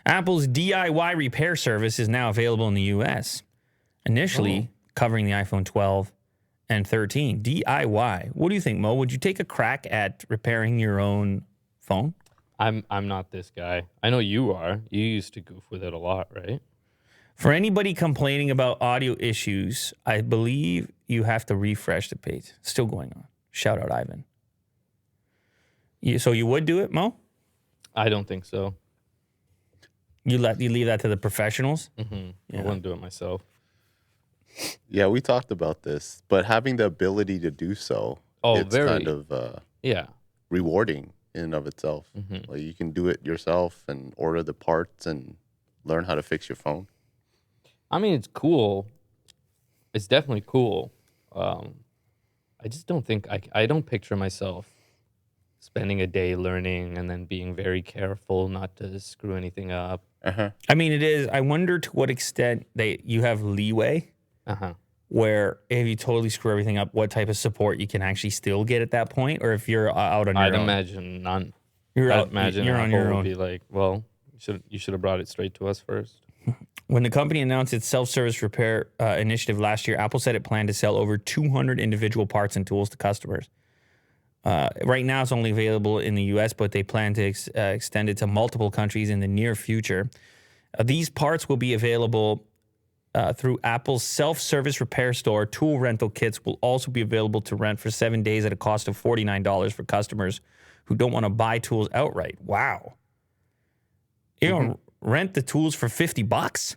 Apple's DIY repair service is now available in the U.S., initially covering the iPhone 12 and 13. DIY. What do you think, Mo? Would you take a crack at repairing your own phone? I'm not this guy. I know you are. You used to goof with it a lot, right? For anybody complaining about audio issues, I believe you have to refresh the page. Still going on. Shout out, Ivan. So you would do it, Mo? I don't think so. You leave that to the professionals? Mm-hmm. Yeah. I wouldn't do it myself. Yeah, we talked about this, but having the ability to do so, it's kind of rewarding in and of itself. Mm-hmm. Like you can do it yourself and order the parts and learn how to fix your phone. I mean, it's cool. It's definitely cool. I just don't think I don't picture myself spending a day learning and then being very careful not to screw anything up. Uh-huh. I mean, it is. I wonder to what extent you have leeway. Where if you totally screw everything up, what type of support you can actually still get at that point, or if you're out on your own. I'd imagine none. You're on your own. Would be like, well, you should have brought it straight to us first. When the company announced its self-service repair initiative last year, Apple said it planned to sell over 200 individual parts and tools to customers. Right now, it's only available in the U.S., but they plan to extend it to multiple countries in the near future. These parts will be available through Apple's self-service repair store. Tool rental kits will also be available to rent for 7 days at a cost of $49 for customers who don't want to buy tools outright. Wow. You know, rent the tools for $50?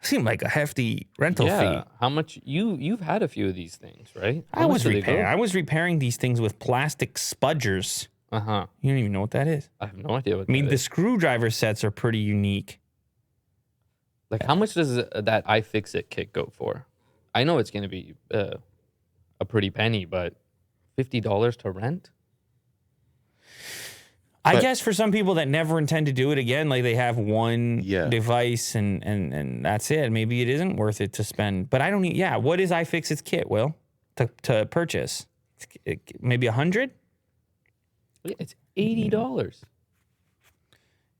Seemed like a hefty rental fee. How much? You've had a few of these things, right? I was repairing these things with plastic spudgers. You don't even know what that is. I have no idea what that is. The screwdriver sets are pretty unique. Like, how much does that iFixit kit go for? I know it's going to be a pretty penny, but $50 to rent? I guess for some people that never intend to do it again, like they have one device and that's it. Maybe it isn't worth it to spend. But I don't need, what is iFixit's kit, Will, to purchase? Maybe $100? It's $80.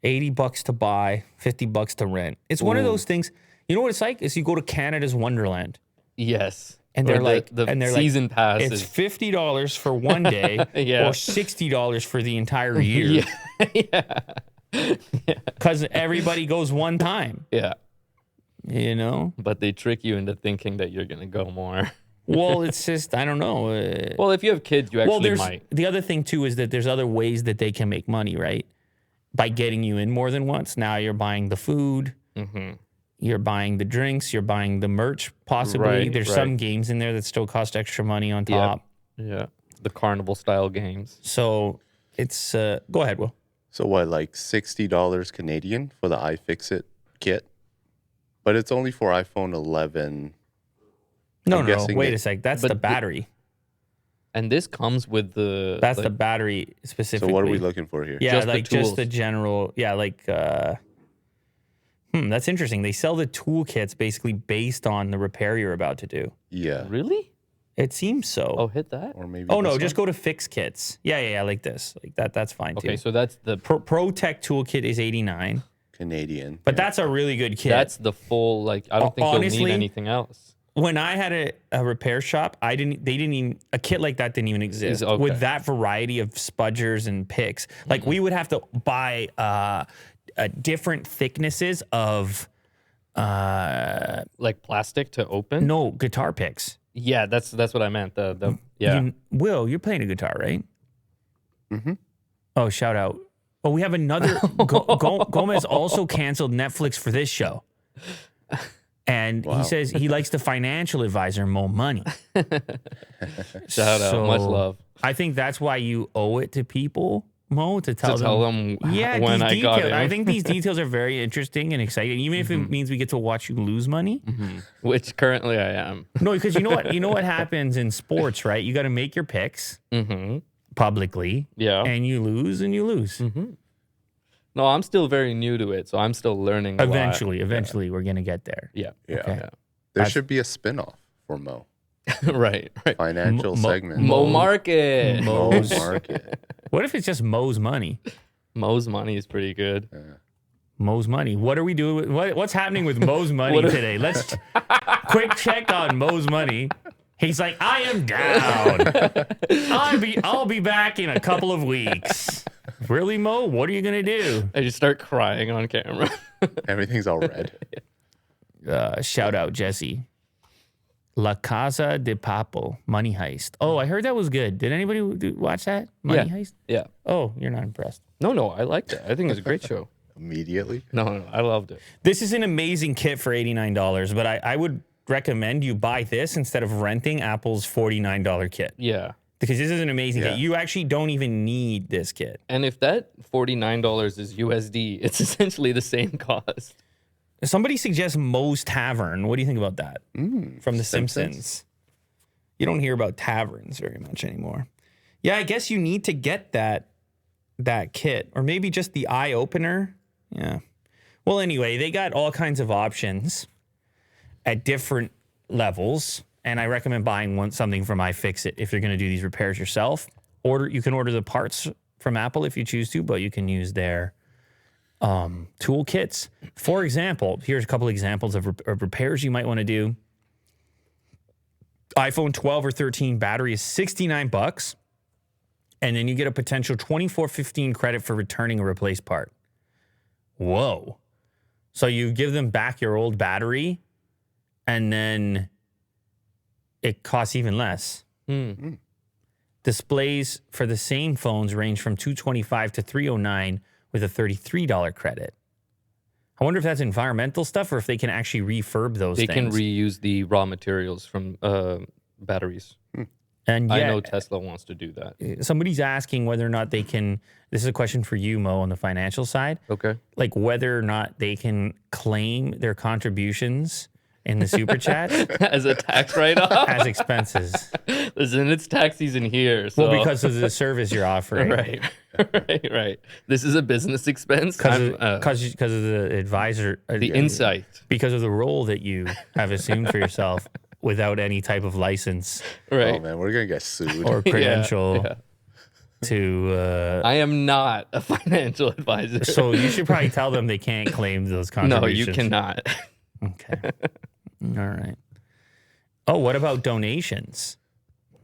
$80 to buy, $50 to rent. It's one of those things. You know what it's like? Is you go to Canada's Wonderland. Yes. And they're the season pass. It's $50 for one day, or $60 for the entire year. Because everybody goes one time. Yeah. You know? But they trick you into thinking that you're going to go more. Well, it's just, I don't know. Well, if you have kids, you actually might. The other thing, too, is that there's other ways that they can make money, right? By getting you in more than once. Now you're buying the food. You're buying the drinks. You're buying the merch, possibly. There's some games in there that still cost extra money on top. Yeah. The carnival-style games. So it's... go ahead, Will. So what, like $60 Canadian for the iFixit kit? But it's only for iPhone 11. No. Wait a sec. That's the battery. And this comes with the... That's the battery specifically. So what are we looking for here? Yeah, just the general... Yeah, like... that's interesting. They sell the toolkits basically based on the repair you're about to do. Yeah. Really? It seems so. Oh, hit that? Or maybe... Oh, no, just go to Fix Kits. Yeah, like this. Like that. That's fine, too. Okay, so that's the... Pro Tech Toolkit is $89. Canadian. But that's a really good kit. That's the full, like, I don't think honestly, you'll need anything else. When I had a repair shop, a kit like that didn't even exist. With that variety of spudgers and picks. Like, we would have to buy different thicknesses of... like plastic to open? No, guitar picks. Yeah, that's what I meant. Will, you're playing a guitar, right? Oh, shout out. Oh, we have another... Gomez also canceled Netflix for this show. And he says he likes the financial advisor Mo money. Shout out. Much love. I think that's why you owe it to people, Mo, to tell them when I got it. I think these details are very interesting and exciting, even if it means we get to watch you lose money. Which currently I am. No, because you know what? You know what happens in sports, right? You got to make your picks publicly. Yeah. And you lose and you lose. No, I'm still very new to it, so I'm still learning a lot. Eventually, we're going to get there. Yeah. Okay. There should be a spinoff for Mo. right. Financial segment. Mo Market. Mo Market. What if it's just Mo's money? Mo's money is pretty good. Mo's money. What are we doing? What's happening with Mo's money today? Let's quick check on Mo's money. He's like, I am down. I'll be back in a couple of weeks. Really, Mo? What are you gonna do? I just start crying on camera. Everything's all red. Shout out Jesse. La Casa de Papel, Money Heist. Oh, I heard that was good. Did anybody watch that? Money Heist? Yeah. Oh, you're not impressed. No, I liked it. I think it was a great show. Immediately? No, I loved it. This is an amazing kit for $89, but I would recommend you buy this instead of renting Apple's $49 kit. Yeah. Because this is an amazing kit. You actually don't even need this kit. And if that $49 is USD, it's essentially the same cost. Somebody suggests Mo's Tavern. What do you think about that? From The Simpsons. You don't hear about taverns very much anymore. Yeah, I guess you need to get that kit. Or maybe just the eye opener. Yeah. Well, anyway, they got all kinds of options at different levels. And I recommend buying something from iFixit if you're going to do these repairs yourself. You can order the parts from Apple if you choose to, but you can use their toolkits. For example, here's a couple examples of repairs you might want to do. iPhone 12 or 13 battery is $69, and then you get a potential $24.15 credit for returning a replaced part. Whoa. So you give them back your old battery, and then it costs even less. Displays for the same phones range from $225 to $309 with a $33 credit. I wonder if that's environmental stuff or if they can actually refurb those things. They can reuse the raw materials from batteries. And yet, I know Tesla wants to do that. Somebody's asking whether or not they can, this is a question for you, Mo, on the financial side. Okay. Like whether or not they can claim their contributions in the super chat as a tax write-off? As expenses. Listen, it's tax season here. So. Well, because of the service you're offering. Right. This is a business expense. Because of the advisor. The insight. Because of the role that you have assumed for yourself without any type of license. Right. Oh, man, we're going to get sued. Or credential to... I am not a financial advisor. So you should probably tell them they can't claim those contributions. No, you cannot. Okay. All right. Oh, what about donations?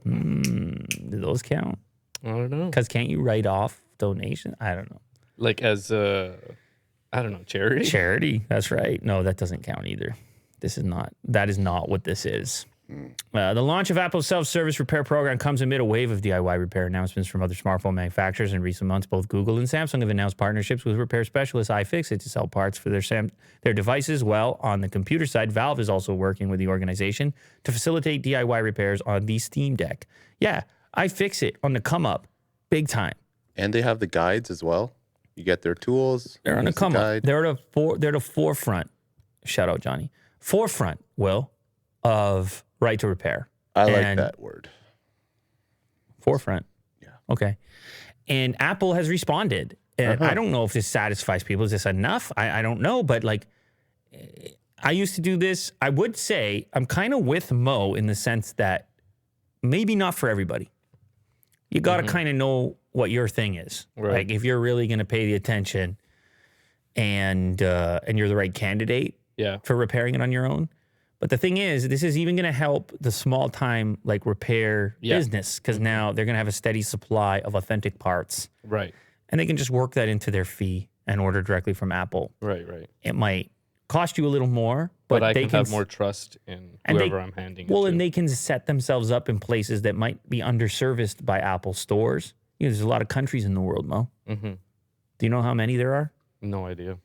Do those count? I don't know. Because can't you write off donation? I don't know. Like as I don't know, charity? Charity. That's right. No, that doesn't count either. That is not what this is. The launch of Apple's self-service repair program comes amid a wave of DIY repair announcements from other smartphone manufacturers in recent months. Both Google and Samsung have announced partnerships with repair specialist iFixit to sell parts for their devices. Well, on the computer side, Valve is also working with the organization to facilitate DIY repairs on the Steam Deck. Yeah, iFixit on the come up, big time. And they have the guides as well. You get their tools. They're on the come up. They're the forefront. Shout out, Johnny. Forefront, Will, of right to repair. I like that word. Forefront. Yeah. Okay. And Apple has responded. And I don't know if this satisfies people. Is this enough? I don't know. But like, I used to do this. I would say I'm kind of with Mo in the sense that maybe not for everybody. You got to kind of know what your thing is. Right. Like if you're really going to pay the attention and you're the right candidate for repairing it on your own. But the thing is, this is even going to help the small time like repair business because now they're going to have a steady supply of authentic parts. Right. And they can just work that into their fee and order directly from Apple. Right. It might cost you a little more, but I can have more trust in whoever I'm handing it to. Well, and they can set themselves up in places that might be underserviced by Apple stores. You know, there's a lot of countries in the world, Mo. Do you know how many there are? No idea.